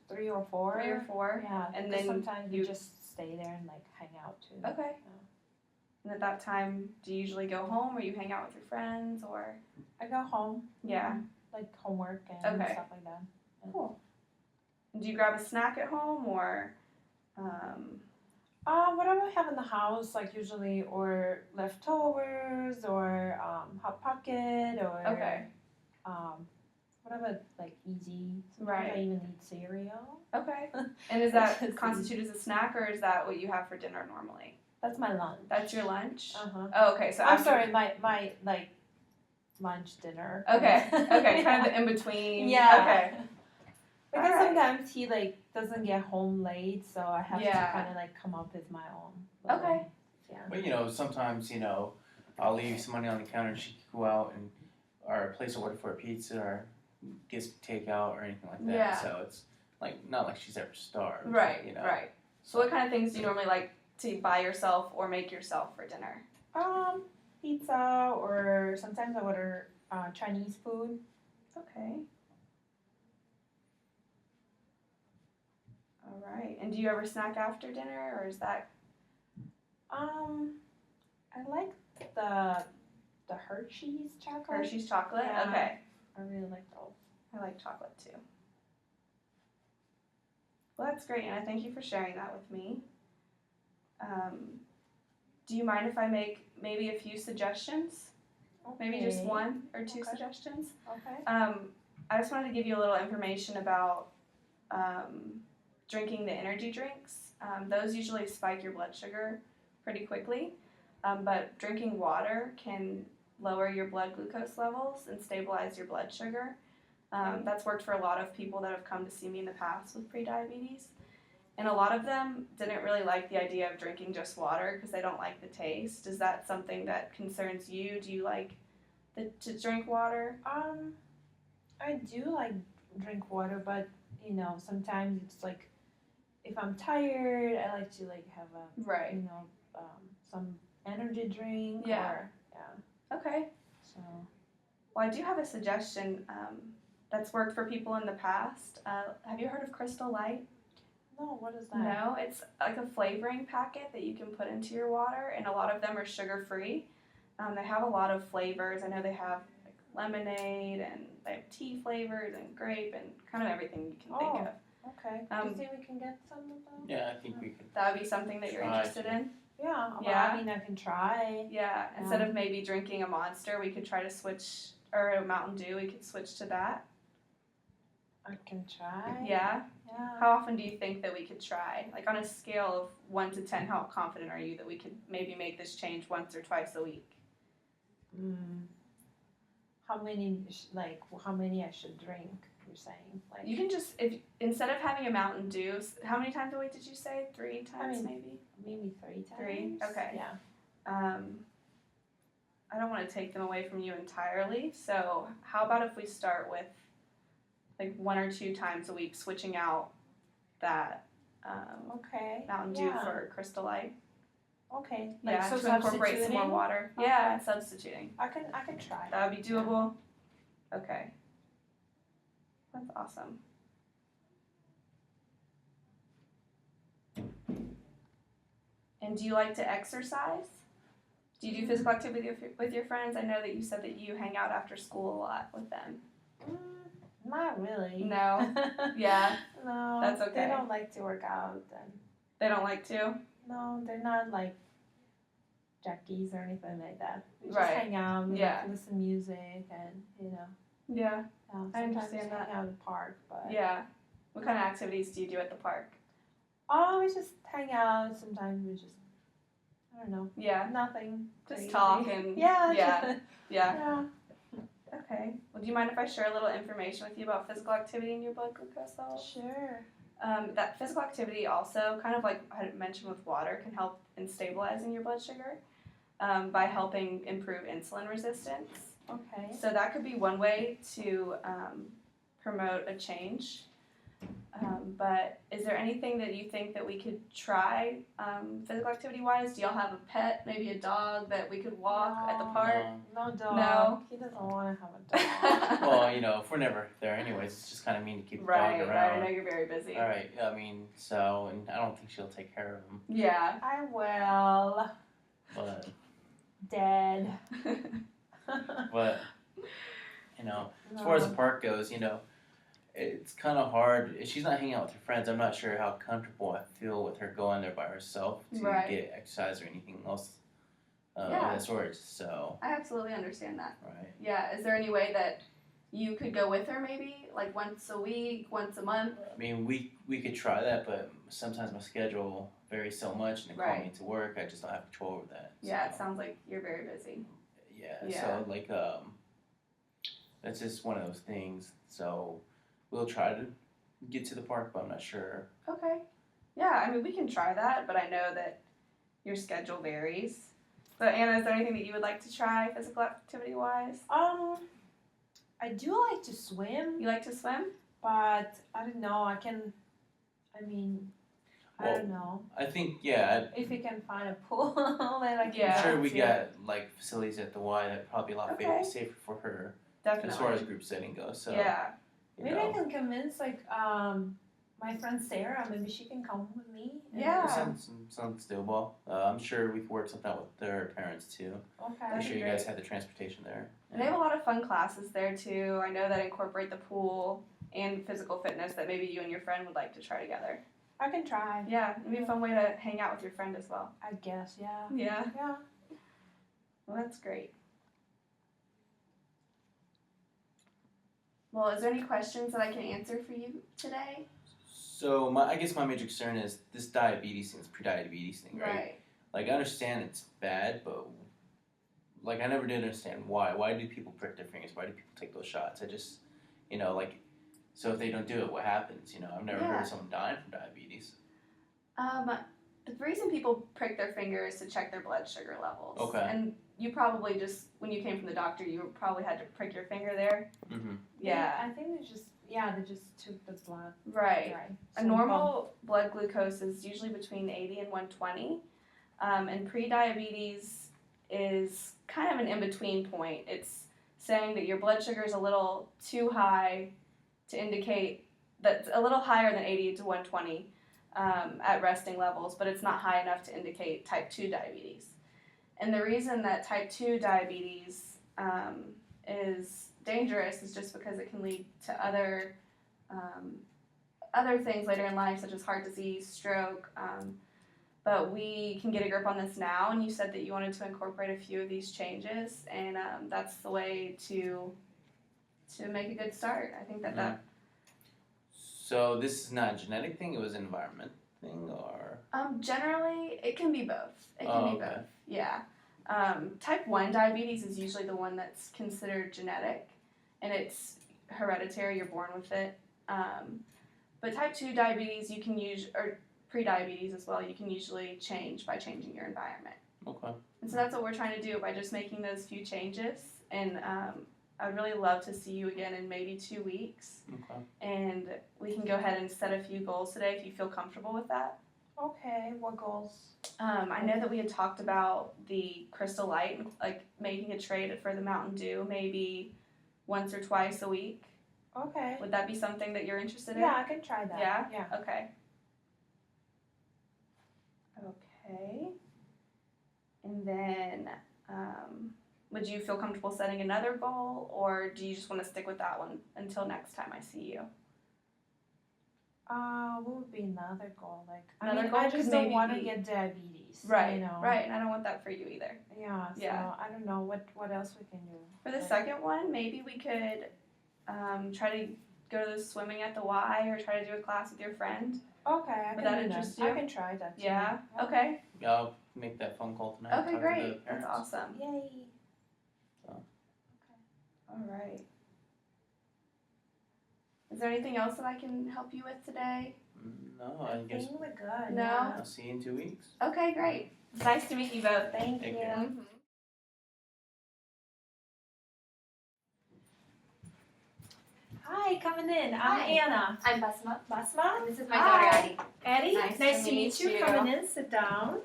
3 or 4. 3 or 4? Yeah, And because then sometimes you- we just stay there and like hang out too. Okay. And at that time, do you usually go home, or you hang out with your friends, or? I go home. Yeah. Like homework and Okay. stuff like that. Cool. And do you grab a snack at home, or? Whatever I have in the house, like usually, or leftovers, or hot pocket, or Okay. whatever, like easy. Sometimes Right. I even eat cereal. Okay. And is It's that just constitute as a snack, or is that what you have for dinner normally? That's my lunch. That's your lunch? Uh-huh. Oh, okay. So I'm after- sorry, my like lunch dinner. Okay. Okay. Kind of the in between. Yeah. Okay. Because Alright. sometimes he like doesn't get home late, so I have Yeah. to kind of like come up with my own. little- Okay. Yeah. But, you know, sometimes, you know, I'll leave some money on the counter and she can go out and, or place an order for a pizza or get some takeout or anything like that. Yeah. So it's, like, not like she's ever starved. Right. You know? Right. So what kind of things do you normally like to buy yourself or make yourself for dinner? Pizza, or sometimes I order Chinese food. Okay. All right. And do you ever snack after dinner, or is that? I like the Hershey's chocolate. Hershey's chocolate? Yeah. Okay. I really like those. I like chocolate too. Well, that's great, Anna. Thank you for sharing that with me. Do you mind if I make maybe a few suggestions? Maybe just Okay. 1 or 2 Okay. suggestions? Okay. I just wanted to give you a little information about drinking the energy drinks. Those usually spike your blood sugar pretty quickly, but drinking water can lower your blood glucose levels and stabilize your blood sugar. That's worked for a lot of people that have come to see me in the past with prediabetes. And a lot of them didn't really like the idea of drinking just water because they don't like the taste. Is that something that concerns you? Do you like to drink water? I do like drink water, but you know, sometimes it's like if I'm tired, I like to like have a Right. you know some energy drink. Yeah. Or, yeah. Okay. So. Well, I do have a suggestion. that's worked for people in the past. Have you heard of Crystal Light? No, what is that? No, it's like a flavoring packet that you can put into your water, and a lot of them are sugar-free. They have a lot of flavors. I know they have like lemonade, and they have tea flavors, and grape, and kind of everything you can think of. Okay. Do you think we can get some of those? Yeah, I think we could. That would be something that you're Try interested to. in? Yeah, well, Yeah. I mean, I can try. Yeah, instead of maybe drinking a Monster, we could try to switch, or a Mountain Dew, we could switch to that. I can try. Yeah? Yeah. How often do you think that we could try? Like on a scale of 1 to 10, how confident are you that we could maybe make this change once or twice a week? How many? How many I should drink? You're saying like You can just, if instead of having a Mountain Dew, how many times a week did you say? 3 times maybe? maybe 3 times. 3? Okay. Yeah. I don't want to take them away from you entirely, so how about if we start with like 1 or 2 times a week, switching out that Okay. Mountain Dew for Crystal Light. Okay. Yeah, so to incorporate some more substituting? water. Okay. Yeah, substituting. I can try. That would be doable. Okay. That's awesome. And do you like to exercise? Do you do physical activity with your friends? I know that you said that you hang out after school a lot with them. Not really. No. Yeah. No. That's okay. They don't like to work out, and They don't like to? no, they're not like jackies or anything like that. We just Right. hang out, we Yeah. listen music, and Yeah. sometimes understand we that. hang out in the park, but Yeah. What kind of activities do you do at the park? oh, we just hang out. Sometimes we just I don't know, Yeah. nothing. Just crazy. talk and Yeah. yeah. just- Yeah. yeah. Okay. Well, do you mind if I share a little information with you about physical activity in your blood glucose levels? Sure. That physical activity also, kind of like I mentioned with water, can help in stabilizing your blood sugar by helping improve insulin resistance. Okay. So that could be one way to promote a change. But is there anything that you think that we could try physical activity wise? Do y'all have a pet, maybe a dog that we could walk at the No. park? No dog. No. He doesn't want to have a dog. Well, if we're never there anyways, it's just kind of mean to keep the Right, dog right. I around. know you're very busy. All right. I mean, and I don't think she'll take care of him, Yeah. I will. but Dead. but as far as the park goes, it's kind of hard. If she's not hanging out with her friends, I'm not sure how comfortable I feel with her going there by herself to Right. get exercise or anything else of Yeah. that sort. So, I absolutely understand that. right. Yeah. Is there any way that you could go with her maybe? Like once a week, once a month? I mean, we could try that, but sometimes my schedule varies so much, and they call Right. me to work. I just don't have control over that. Yeah, it So, sounds like you're very busy. yeah. Yeah. So that's just one of those things. So we'll try to get to the park, but I'm not sure. Okay. Yeah, I mean, we can try that, but I know that your schedule varies. But Anna, is there anything that you would like to try physical activity wise? I do like to swim, You like to swim? but I don't know. I don't know. I think, If we can find a pool that I can Yeah. I'm sure go we to. got facilities at the Y that probably a lot Okay. safer for her Definitely. as far as group setting goes. So yeah. Maybe I can convince my friend Sarah. Maybe she can come with me. and- Yeah. It sounds doable. I'm sure we can work something out with their parents too. Okay. I'm That'd sure be you guys great. have the transportation there. And they have a lot of fun classes there too. I know that incorporate the pool and physical fitness that maybe you and your friend would like to try together. I can try. Yeah, it'd be a fun way to hang out with your friend as well. I guess. Yeah. Yeah. Yeah. Well, that's great. Well, is there any questions that I can answer for you today? So I guess my major concern is this diabetes thing, this prediabetes thing, right? Like I understand it's bad, but like I never did understand why. Why do people prick their fingers? Why do people take those shots? I just, so if they don't do it, what happens? I've never heard Yeah. of someone dying from diabetes. The reason people prick their finger is to check their blood sugar levels. Okay. And you probably just, when you came from the doctor, you probably had to prick your finger there. Mm-hmm. Yeah. I think they just took the blood. Right. Right. A So, normal blood glucose is usually between 80 and 120. And prediabetes is kind of an in-between point. It's saying that your blood sugar is a little too high to indicate that's a little higher than 80 to 120 at resting levels, but it's not high enough to indicate type 2 diabetes. And the reason that type 2 diabetes is dangerous is just because it can lead to other things later in life, such as heart disease, stroke. But we can get a grip on this now, and you said that you wanted to incorporate a few of these changes, and that's the way to make a good start. I think that So this is not a genetic thing, it was an environment thing, or? generally it can be both. It can be both. Yeah. Type 1 diabetes is usually the one that's considered genetic, and it's hereditary, you're born with it. But type 2 diabetes you can use, or prediabetes as well, you can usually change by changing your environment. Okay. And so that's what we're trying to do by just making those few changes. And I'd really love to see you again in maybe 2 weeks. Okay. And we can go ahead and set a few goals today if you feel comfortable with that. Okay, what goals? I know that we had talked about the Crystal Light, like making a trade for the Mountain Dew maybe once or twice a week. Okay. Would that be something that you're interested in? Yeah, I can try that. Yeah? Yeah. Okay. Okay. And then, would you feel comfortable setting another goal, or do you just want to stick with that one until next time I see you? What would be another goal? Like, Another goal I could just don't maybe want to be- get diabetes. Right, You know. right, and I don't want that for you either. Yeah. So Yeah. I don't know what else we can do. For the Like- second one, maybe we could try to go to the swimming at the Y, or try to do a class with your friend. Okay, I Would can that do interest that. you? I can try that. Too. Yeah? Okay. I'll make that phone call tonight. Okay, talk to the great. That's parents. awesome. Yay. All right. Is there anything else that I can help you with today? No, I guess think we're good. No? Yeah. I'll see you in 2 weeks. Okay, great. Nice to meet you both. Thank Take you. care. Mhm. Hi, coming in. I'm Hi. Anna. I'm Basma. Basma. And this is my Hi. daughter Addie. Addie. Nice to to meet meet you. you. Coming in. Sit down.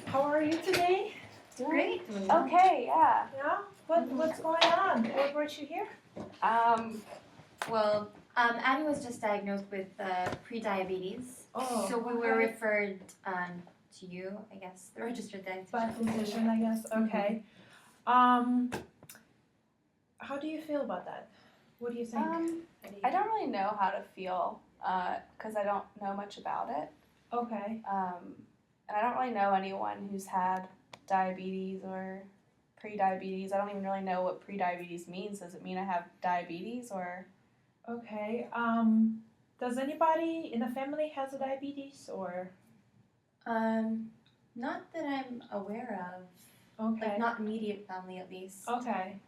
How are you today? Great. Okay, yeah. Yeah. What's going on? What brought you here? Well, Addie was just diagnosed with prediabetes. Oh. So we were referred to you, I guess, the registered dietitian. By physician, I guess. Okay. How do you feel about that? What do you think? Addie? I don't really know how to feel because I don't know much about it. Okay. And I don't really know anyone who's had diabetes or pre-diabetes. I don't even really know what pre-diabetes means. Does it mean I have diabetes or? Okay. Does anybody in the family has a diabetes or? Not that I'm aware of. Okay. Like, not immediate family, at least. Okay.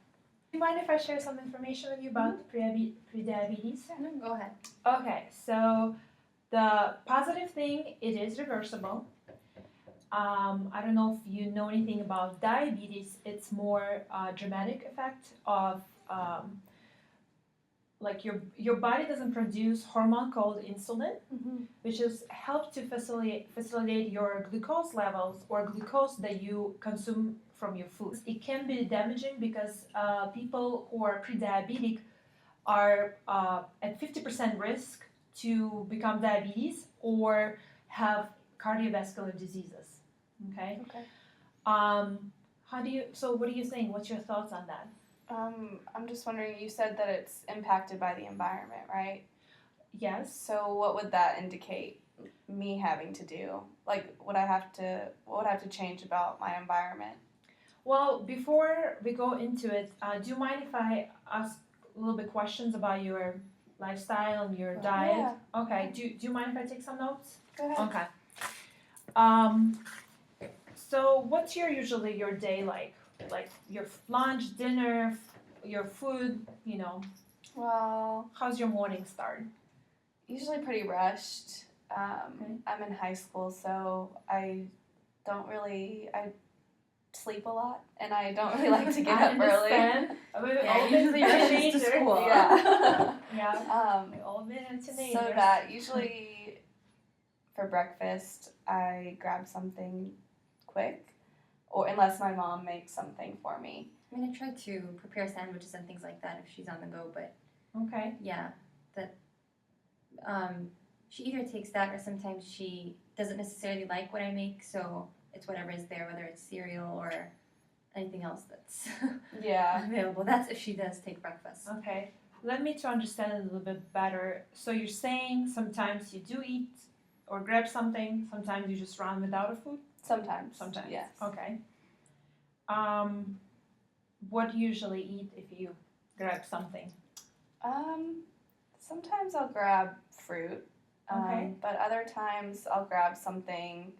Do you mind if I share some information with you about prediabetes? No, go ahead. Okay, so the positive thing, it is reversible. I don't know if you know anything about diabetes. It's more dramatic effect of like your body doesn't produce hormone called insulin, which is help to facilitate your glucose levels or glucose that you consume from your food. It can be damaging because people who are pre-diabetic are at 50% risk to become diabetes or have cardiovascular diseases. Okay. Okay. What do you think? What's your thoughts on that? I'm just wondering, you said that it's impacted by the environment, right? Yes. So what would that indicate me having to do? Like, what would I have to change about my environment? Well, before we go into it, do you mind if I ask a little bit questions about your lifestyle and your diet? Yeah. Okay. Do you mind if I take some notes? Go ahead. Okay. So what's usually your day like? Like your lunch, dinner, your food, Well, how's your morning start? usually pretty rushed. I'm in high school, so I sleep a lot, and I don't really like to get I up early. understand. Yeah, usually you're teenager. to school. Yeah. Yeah. We all been a teenager. So that usually for breakfast I grab something quick, or unless my mom makes something for me. I mean, I try to prepare sandwiches and things like that if she's on the go, but Okay. yeah, that she either takes that or sometimes she doesn't necessarily like what I make, so it's whatever is there, whether it's cereal or anything else that's Yeah. available. That's if she does take breakfast. Okay. Let me to understand it a little bit better. So you're saying sometimes you do eat or grab something, sometimes you just run without a food? Sometimes. Sometimes. Yes. Okay. What do you usually eat if you grab something? Sometimes I'll grab fruit. Okay. But other times I'll grab something,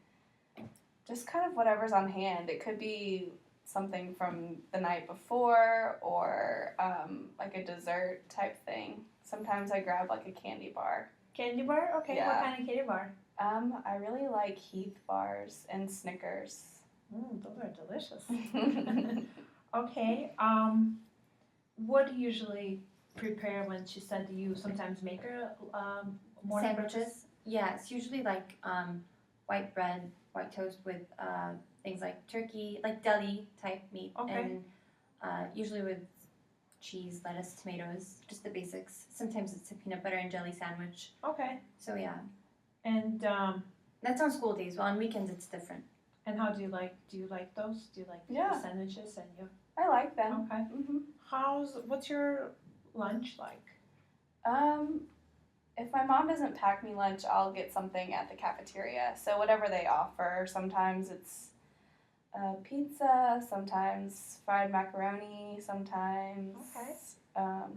just kind of whatever's on hand. It could be something from the night before or like a dessert type thing. Sometimes I grab like a candy bar. Candy bar? Okay. Yeah. What kind of candy bar? I really like Heath bars and Snickers. Those are delicious. Okay. What do you usually prepare when she said you sometimes make her morning breakfast? Sandwiches? Yeah, it's usually like white bread, white toast with things like turkey, like deli type meat, Okay. and usually with cheese, lettuce, tomatoes, just the basics. Sometimes it's a peanut butter and jelly sandwich. Okay. So yeah, And that's on school days. Well, on weekends it's different. and how do you like those? Do you like Yeah. the sandwiches and you? I like them. Okay. What's your lunch like? If my mom doesn't pack me lunch, I'll get something at the cafeteria. So whatever they offer. Sometimes it's pizza, sometimes fried macaroni, sometimes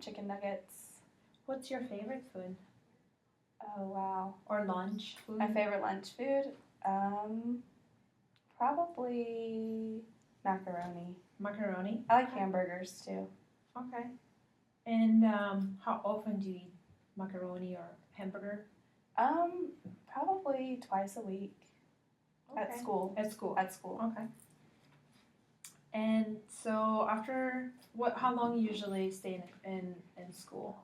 chicken nuggets. What's your favorite food Oh wow. or lunch food? My favorite lunch food? Probably macaroni. Macaroni. I like hamburgers too. Okay. And how often do you eat macaroni or hamburger? Probably twice a week at school. At school. At school. Okay. And so after how long you usually stay in school?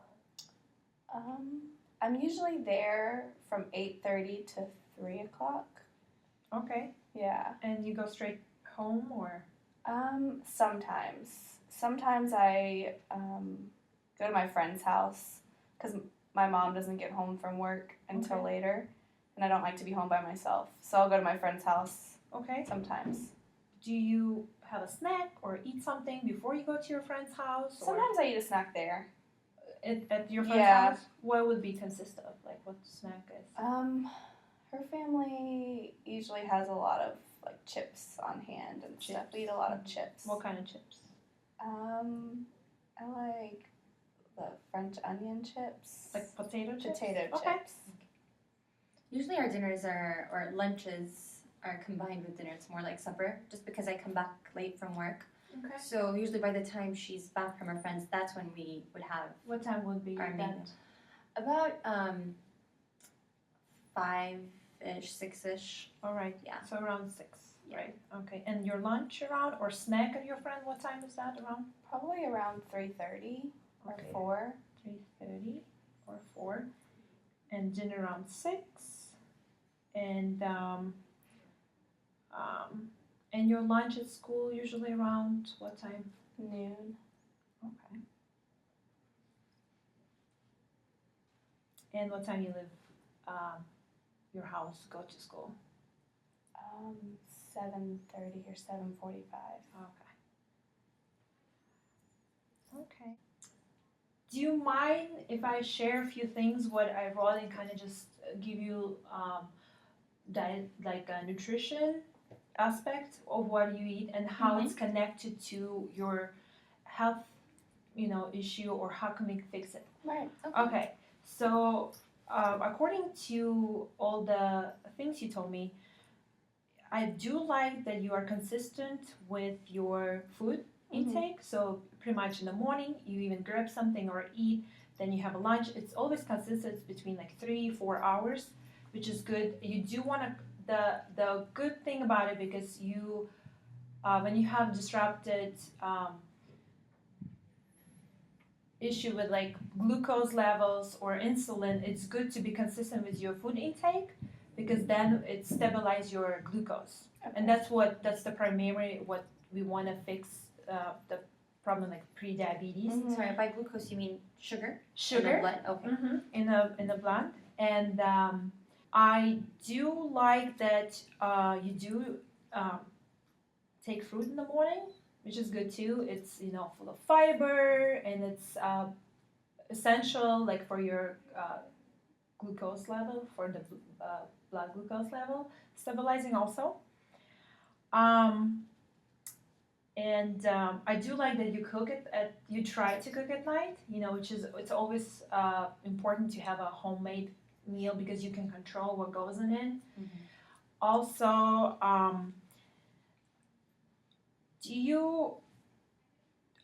I'm usually there from 8:30 to 3 o'clock. Okay. Yeah. And you go straight home or? Sometimes. Sometimes I go to my friend's house because my mom doesn't get home from work until Okay. later, and I don't like to be home by myself. So I'll go to my friend's house Okay. sometimes. Do you have a snack or eat something before you go to your friend's house? Or Sometimes I eat a snack there. at your friend's Yeah. house? What would be consist of? Like what snack is? Her family usually has a lot of like chips on hand and stuff. Chips. We eat a lot of chips. What kind of chips? I like the French onion chips. Like potato chips? Potato Okay. chips. Usually our dinners or lunches are combined with dinner. It's more like supper, just because I come back late from work. Okay. So usually by the time she's back from her friends, that's when we would have What time would be our that? main. About 5-ish, 6-ish. All right. Yeah. So around 6. Yeah. Right. Okay. And your lunch around or snack at your friend? What time is that around? Probably around 3:30 or Okay. 4. 3:30 or 4. And dinner around 6. And your lunch at school usually around what time? Noon. Okay. And what time you leave your house to go to school? 7:30 or 7:45. Okay. Okay. Do you mind if I share a few things what I wrote and kind of just give you diet like a nutrition aspect of what you eat and how it's connected to your health, issue or how can we fix it? Right. Okay. So according to all the things you told me, I do like that you are consistent with your food intake. So pretty much in the morning, you even grab something or eat, then you have a lunch. It's always consistent between like 3-4 hours, which is good. You do want to, the good thing about it, because you, when you have disrupted issue with like glucose levels or insulin, it's good to be consistent with your food intake because then it stabilizes your glucose. And that's the primary what we want to fix the problem like pre-diabetes. Sorry, by glucose you mean sugar? In the Sugar blood? Okay. in the blood, and I do like that you do take fruit in the morning, which is good too. It's full of fiber and it's essential like for your glucose level, for the blood glucose level, stabilizing also. I do like that you try to cook at night, which is it's always important to have a homemade meal because you can control what goes in it. Also,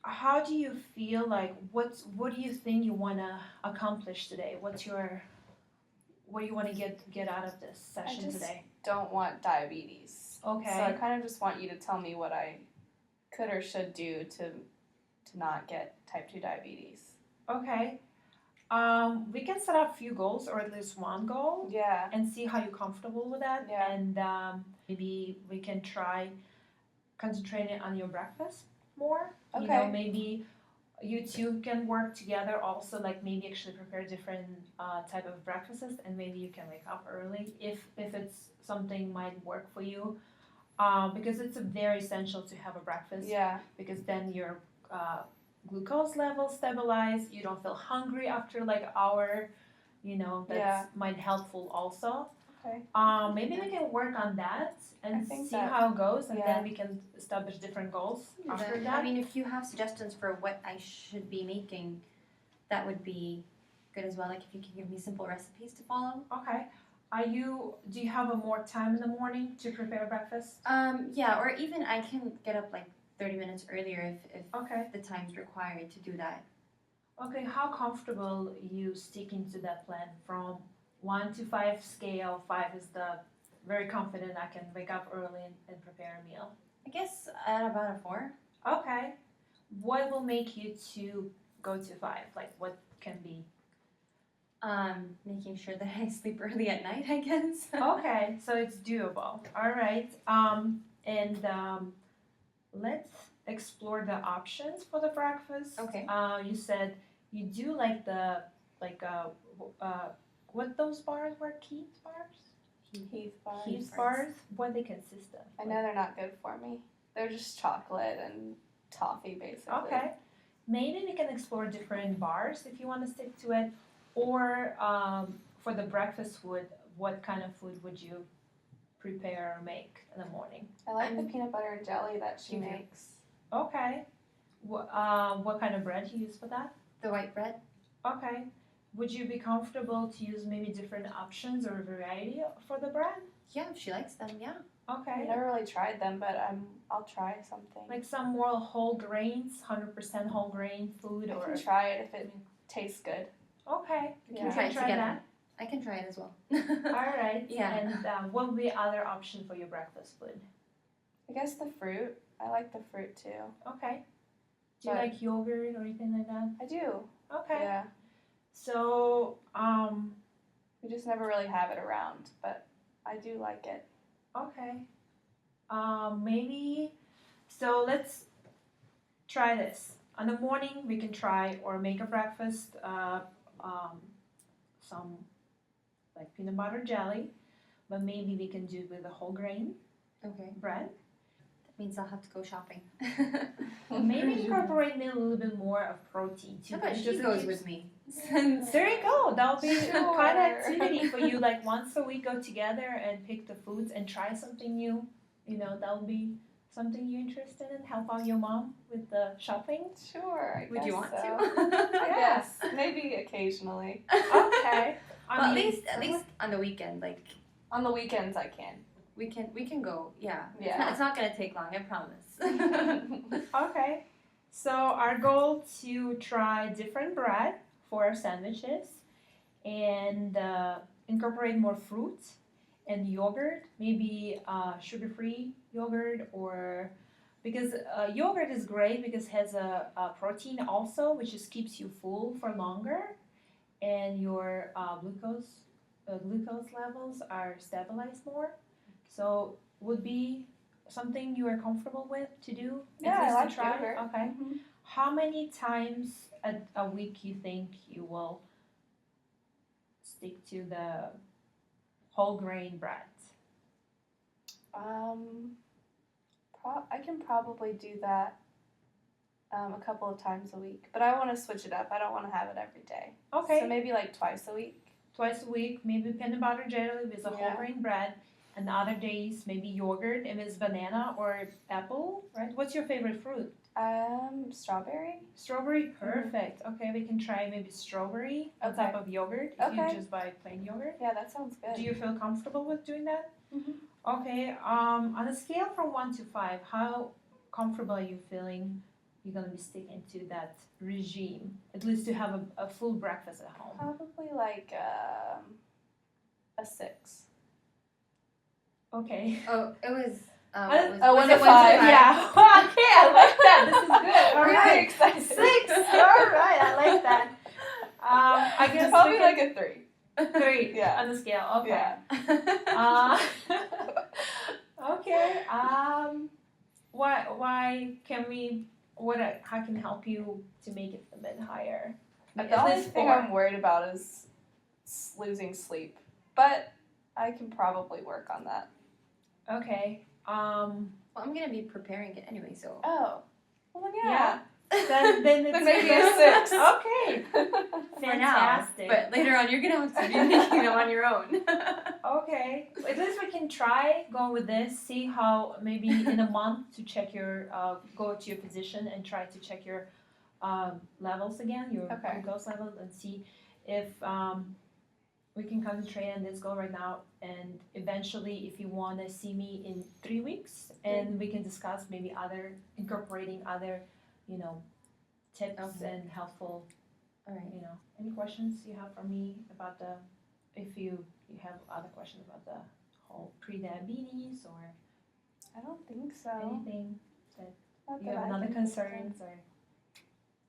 how do you feel like what do you think you want to accomplish today? What do you want to get out of this session today? Don't want diabetes. Okay. So I kind of just want you to tell me what I could or should do to not get type 2 diabetes. Okay. We can set up a few goals or at least one goal Yeah. and see how you're comfortable with that. Yeah. And maybe we can try concentrating on your breakfast more. Okay. Maybe you two can work together also, like maybe actually prepare different type of breakfasts and maybe you can wake up early if it's something might work for you. Because it's very essential to have a breakfast. Yeah. Because then your glucose level stabilize. You don't feel hungry after like an hour. That's might helpful also. Okay. Maybe we can work on that and see that- how it goes, and yeah. then we can establish different goals after that. I mean, if you have suggestions for what I should be making, that would be good as well. Like if you can give me simple recipes to follow. Okay. Do you have a more time in the morning to prepare breakfast? Yeah, or even I can get up like 30 minutes earlier if Okay. the time's required to do that. Okay, how comfortable you sticking to that plan from 1 to 5 scale? 5 is the very confident I can wake up early and prepare a meal. I guess at about a 4. Okay. What will make you to go to 5? Like what can be? Making sure that I sleep early at night, I guess. Okay, so it's doable. All right. Let's explore the options for the breakfast. Okay. You said you do like the what those bars were? Keith bars? Heath bars. Keith bars. What they consist of? I know they're not good for me. They're just chocolate and toffee, basically. Okay. Maybe we can explore different bars if you want to stick to it. Or for the breakfast food, what kind of food would you prepare or make in the morning? I like the peanut butter and jelly that she makes. Okay. What kind of bread you use for that? The white bread. Okay. Would you be comfortable to use maybe different options or variety for the bread? Yeah, if she likes them, yeah. I've Okay. never really tried them, but I'll try something. Like some more whole grains, 100% whole grain food, I or can try it if it tastes good. okay. Yeah. We Try can it try together. that. I can try it as well. All right. Yeah. And what would be other option for your breakfast food? I guess the fruit. I like the fruit too. Okay. Do you But- like yogurt or anything like that? I do. Okay. Yeah. So, We just never really have it around, but I do like it. okay. Maybe, so let's try this. In the morning, we can try or make a breakfast, some like peanut butter jelly, but maybe we can do with a whole grain Okay. bread. That means I'll have to go shopping. Or maybe incorporate a little bit more of protein too. How about because she it goes keeps- with me? There you go. That'll be a Sure. kind of activity for you. Like once a week, go together and pick the foods and try something new. That'll be something you're interested in. Help out your mom with the shopping. Sure, I Would guess you want so. to? I guess. Maybe occasionally. Okay. Well, at least on the weekend, like On the weekends I can. we can go. Yeah. Yeah. It's not gonna take long. I promise. Okay. So our goal to try different bread for our sandwiches and incorporate more fruit and yogurt, maybe sugar-free yogurt, or because yogurt is great because it has a protein also, which just keeps you full for longer, and your glucose levels are stabilized more. So would be something you are comfortable with to do? Yeah, At I least like to try? yogurt. Okay. Mhm. How many times a week you think you will stick to the whole grain bread? I can probably do that a couple of times a week, but I want to switch it up. I don't want to have it every day. Okay. So maybe like twice a week. Twice a week, maybe peanut butter jelly with a whole Yeah. grain bread, and other days maybe yogurt and it's banana or apple, right? What's your favorite fruit? Strawberry. Strawberry, perfect. Okay, we can try maybe strawberry on Okay. top of yogurt if you Okay. just buy plain yogurt. Yeah, that sounds good. Do you feel comfortable with doing that? Mhm. Okay, on a scale from 1 to 5, how comfortable are you feeling you're gonna be sticking to that regime? At least to have a full breakfast at home. Probably like a 6. Okay. Oh, it was. Oh, one it to five. Yeah. Okay, I like that. This is good. All I'm really right. excited. 6. All right, I like that. I guess Probably we like a 3. can 3 Yeah. on the scale. Okay. Yeah. Okay. Why can we? How can help you to make it a bit higher? The At only least thing 4. I'm worried about is losing sleep, but I can probably work on that. Okay. Well, I'm gonna be preparing it anyway, so. Oh, well then yeah. Then it's Then maybe a 6. Okay. For now, Fantastic. but later on, you're gonna have to be making them on your own. Okay. At least we can try going with this. See how maybe in a month to check your go to your physician and try to check your levels again, your Okay. glucose levels, and see if we can concentrate on this goal right now. And eventually, if you want to see me in 3 weeks, and we can discuss maybe incorporating other, tips Okay. and helpful. All right. Any questions you have for me about if you have other questions about the whole pre-diabetes or I don't think so. anything, Not you that have I another can concerns or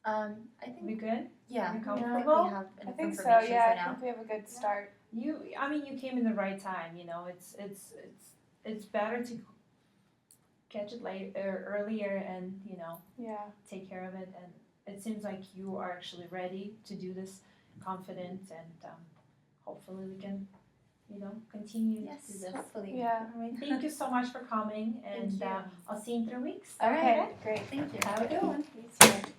I we think good? yeah. You I think comfortable? we have I enough think so. information Yeah, for I now. think we have a good start. You came in the right time, it's better to catch it earlier and, Yeah. take care of it, and it seems like you are actually ready to do this, confident, and hopefully we can, continue to do Yes, this. hopefully. Yeah. All right, thank you so much for coming, and you. I'll see you in 3 weeks. All right. Okay, great. Thank you. Have a good one. You too.